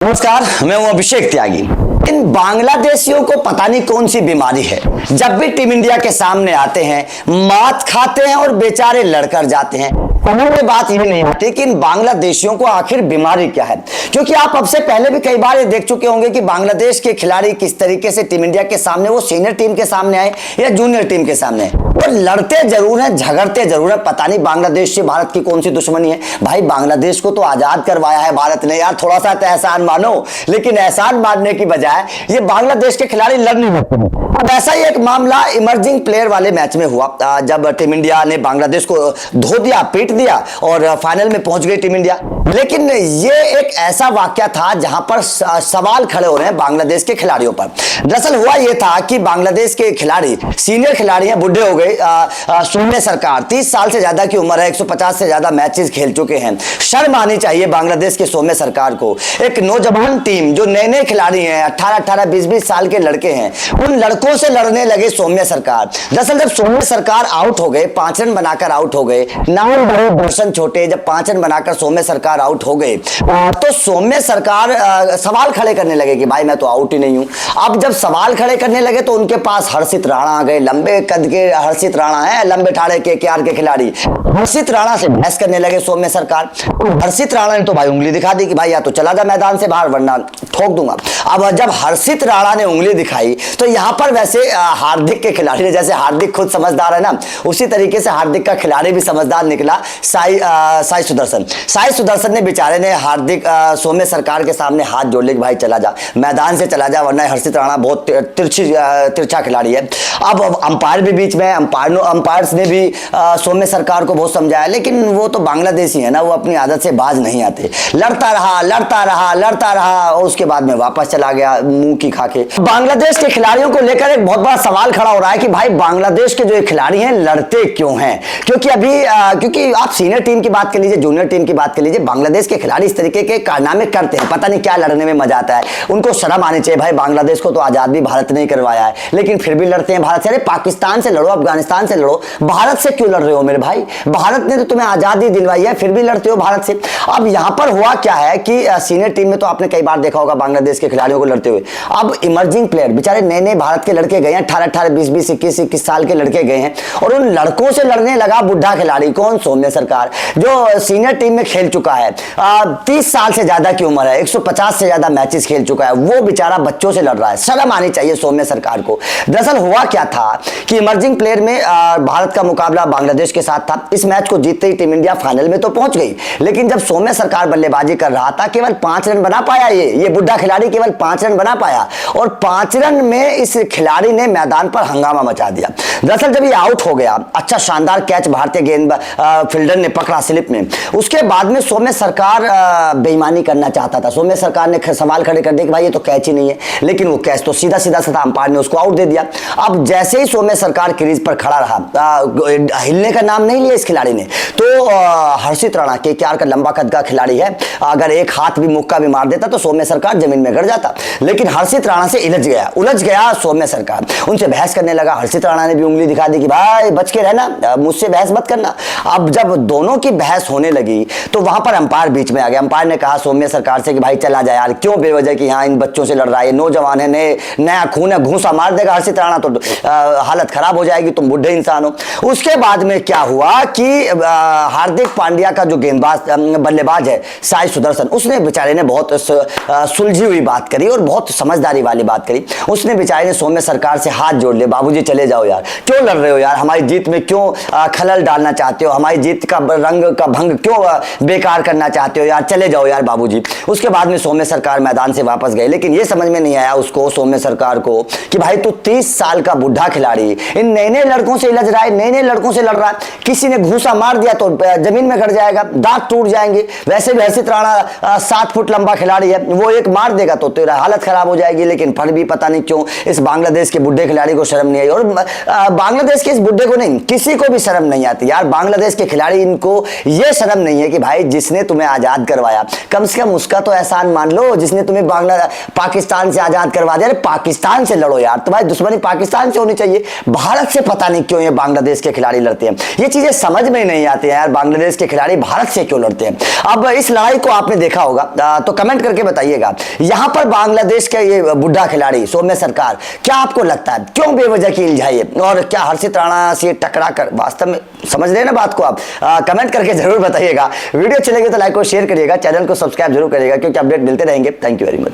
नमस्कार, मैं हूं अभिषेक त्यागी। इन बांग्लादेशियों को पता नहीं कौन सी बीमारी है। जब भी टीम इंडिया के सामने आते हैं मात खाते हैं और बेचारे लड़कर जाते हैं। समझ में बात ये नहीं आती कि इन बांग्लादेशियों को आखिर बीमारी क्या है, क्योंकि आप अब से पहले भी कई बार ये देख चुके होंगे कि बांग्लादेश के खिलाड़ी किस तरीके से टीम इंडिया के सामने, वो सीनियर टीम के सामने आए या जूनियर टीम के सामने आए, वो लड़ते जरूर हैं, झगड़ते जरूर हैं। पता नहीं बांग्लादेश से भारत की कौन सी दुश्मनी है। भाई बांग्लादेश को तो आजाद करवाया है भारत ने, यार थोड़ा सा तो एहसान मानो। लेकिन एहसान मानने की बजाय ये बांग्लादेश के खिलाड़ी लड़ने लगते हैं। अब ऐसा ही एक मामला इमर्जिंग प्लेयर वाले मैच में हुआ, जब टीम इंडिया ने बांग्लादेश को धो दिया, पीट दिया और फाइनल में पहुंच गई टीम इंडिया। लेकिन ये एक ऐसा वाकया था जहां पर सवाल खड़े हो रहे हैं बांग्लादेश के खिलाड़ियों पर। दरअसल हुआ यह था कि बांग्लादेश के खिलाड़ी, सीनियर खिलाड़ी हैं, बुढ़े हो गए। सौम्य सरकार 30 साल से ज्यादा की उम्र है, 150 से ज्यादा मैचेस खेल चुके हैं। शर्म आनी चाहिए बांग्लादेश के सौम्य सरकार को। एक नौजवान टीम जो नए नए खिलाड़ी हैं, 18-18, 20-20 साल के लड़के हैं, उन लड़कों से लड़ने लगे सौम्य सरकार। दरअसल जब सौम्य सरकार आउट हो गए, 5 रन बनाकर आउट हो गए, नाम बड़े दर्शन छोटे, जब 5 रन बनाकर सौम्य सरकार आउट हो गए तो सौम्य सरकार सवाल खड़े करने लगे कि भाई मैं तो आउट ही नहीं हूं। अब जब सवाल खड़े करने लगे तो उनके पास हर्षित राणा आ गए। लंबे कद के हर्षित राणा है, लंबे ठाड़े केकेआर के खिलाड़ी। हर्षित राणा से बहस करने लगे सौम्य सरकार। हर्षित राणा ने तो भाई उंगली दिखा दी कि भाई या तो चला जा मैदान से बाहर वरना ठोक दूंगा। अब जब हर्षित राणा ने उंगली दिखाई तो यहां पर वैसे हार्दिक के खिलाड़ी ने, जैसे हार्दिक खुद समझदार है ना, उसी तरीके से हार्दिक का खिलाड़ी भी समझदार निकला, साई सुदर्शन ने बेचारे ने हार्दिक सौम्य सरकार के सामने हाथ जोड़ ले कि भाई चला जा, मैदान से चला जा वरना। हर्षित राणा बहुत तिरछा खिलाड़ी है। अब अंपायर भी बीच में, अंपायर्स ने भी सौम्य सरकार को बहुत समझाया, लेकिन वो तो बांग्लादेशी है ना, वो अपनी आदत से बाज नहीं आते। लड़ता रहा और उसके बाद में वापस चला गया मुंह की खाके। बांग्लादेश के खिलाड़ियों को लेकर एक बहुत बड़ा सवाल खड़ा हो रहा है कि भाई बांग्लादेश के जो खिलाड़ी हैं लड़ते क्यों हैं। क्योंकि आप सीनियर टीम की बात कर लीजिए, जूनियर टीम की बात कर लीजिए, बांग्लादेश के खिलाड़ी इस तरीके के कारनामे करते हैं, पता नहीं क्या लड़ने में मजा आता है। उनको शर्म आनी चाहिए। भाई बांग्लादेश को तो आजाद भी भारत ने करवाया है, लेकिन फिर भी लड़ते हैं भारत से। अरे पाकिस्तान से लड़ो, अफगानिस्तान से लड़ो, भारत से क्यों लड़ रहे हो मेरे भाई? भारत ने तो तुम्हें आजादी दिलवाई है, फिर भी लड़ते हो भारत से। अब यहां पर हुआ क्या है कि सीनियर टीम में तो आपने कई बार देखा होगा बांग्लादेश के खिलाड़ियों को लड़ते हुए। अब इमर्जिंग प्लेयर बेचारे नए नए भारत के लड़के गए हैं, 18-18, 20-20, 21-21 साल के लड़के गए हैं और उन लड़कों से लड़ने लगा बुढ़ा खिलाड़ी। कौन? सौम्य सरकार, जो सीनियर टीम में खेल चुका है, 30 साल से ज्यादा की उम्र है, 150 से ज्यादा मैचेस खेल चुका है, वो बेचारा बच्चों से लड़ रहा है। शर्म आनी चाहिए सौम्य सरकार को। दरअसल हुआ क्या था कि इमर्जिंग प्लेयर में भारत का मुकाबला बांग्लादेश के साथ था। इस मैच को जीतते ही टीम इंडिया फाइनल में तो पहुंच गई, लेकिन जब सौम्य सरकार बल्लेबाजी कर रहा था केवल 5 रन बना पाया। ये बुढ़ा खिलाड़ी केवल 5 रन बना पाया और 5 रन में इस खिलाड़ी ने मैदान पर हंगामा मचा दिया। दरअसल जब ये आउट हो गया, अच्छा शानदार कैच भारतीय गेंद फील्डर ने पकड़ा स्लिप में, उसके बाद में सौम्य सरकार बेईमानी करना चाहता था। सौम्य सरकार ने सवाल खड़े कर दिए कि भाई ये तो कैच ही नहीं है, लेकिन वो कैच तो सीधा सीधा था, अंपायर ने उसको आउट दे दिया। अब जैसे ही सौम्य सरकार क्रीज पर खड़ा रहा, हिलने का नाम नहीं लिया इस खिलाड़ी ने, तो हर्षित राणा केकेआर का लंबा कद का खिलाड़ी है, अगर एक हाथ भी मुक्का भी मार देता तो सौम्य सरकार जमीन में गिर जाता। लेकिन हर्षित राणा से उलझ गया सौम्य सरकार, उनसे बहस करने लगा। हर्षित राणा ने भी उंगली दिखा दी कि भाई बच के रहना, मुझसे बहस मत करना। अब जब दोनों की बहस होने लगी तो वहां पर अंपायर बीच में आ गया। अंपायर ने कहा सौम्य सरकार से कि भाई चला जा यार, क्यों बेवजह कि यहाँ इन बच्चों से लड़ रहा है, नौजवान है, नया खून है, घूसा मार देगा हर्षित राणा तो हालत खराब हो जाएगी, तुम बुढ़े इंसान हो। उसके बाद में क्या हुआ कि हार्दिक पांड्या का जो गेंदबाज बल्लेबाज है साई सुदर्शन, उसने बेचारे ने बहुत सुलझी हुई बात करी और बहुत समझदारी वाली बात करी। उसने बेचारे ने सौम्य सरकार से हाथ जोड़ लिए, बाबूजी चले जाओ यार, क्यों लड़ रहे हो यार, हमारी जीत में क्यों खलल डालना चाहते हो, हमारी जीत का रंग का भंग क्यों बेकार करना चाहते हो यार, चले जाओ यार बाबूजी। उसके बाद में सौम्य सरकार मैदान से वापस गए, लेकिन यह समझ में नहीं आया उसको, सौम्य सरकार को, कि भाई तू 30 साल का बुढ़ा खिलाड़ी इन नए नए लड़कों से लड़ रहा है, नए नए लड़कों से लड़ रहा है, किसी ने घूसा मार दिया तो जमीन में गड़ जाएगा, दांत टूट जाएंगे। वैसे भी हर्षित राणा 7 फुट लंबा खिलाड़ी है, वो एक मार देगा तो तेरा हालत खराब हो जाएगी। लेकिन फिर भी पता नहीं क्यों इस बांग्लादेश के बुढ़े खिलाड़ी को शर्म नहीं आई और बांग्लादेश के इस बुड्ढे को नहीं, किसी को भी शर्म नहीं आती यार। बांग्लादेश के खिलाड़ी, इनको ये शर्म नहीं है कि भाई जिसने तुम्हें आजाद करवाया, कम से कम उसका तो एहसान मान लो, जिसने तुम्हें पाकिस्तान से आजाद करवा दिया। पाकिस्तान से लड़ो यार, तुम्हारी दुश्मनी पाकिस्तान से होनी चाहिए। भारत से पता नहीं क्यों ये बांग्लादेश के खिलाड़ी लड़ते हैं, ये चीजें समझ में नहीं आती है यार। बांग्लादेश के खिलाड़ी भारत से क्यों लड़ते हैं? अब इस लड़ाई को आपने देखा होगा तो कमेंट करके बताइएगा। यहां पर बांग्लादेश का ये बुढ़ा खिलाड़ी सौम्य सरकार, क्या आपको लगता है क्यों बेवजह की इल्जाई है? और क्या हर्षित राणा से टकरा कर, वास्तव में समझ रहे हैं ना बात को आप? कमेंट करके जरूर बताइएगा। वीडियो अच्छी लगे तो लाइक और शेयर करिएगा, चैनल को सब्सक्राइब जरूर करिएगा, क्योंकि अपडेट मिलते रहेंगे। Thank you very much.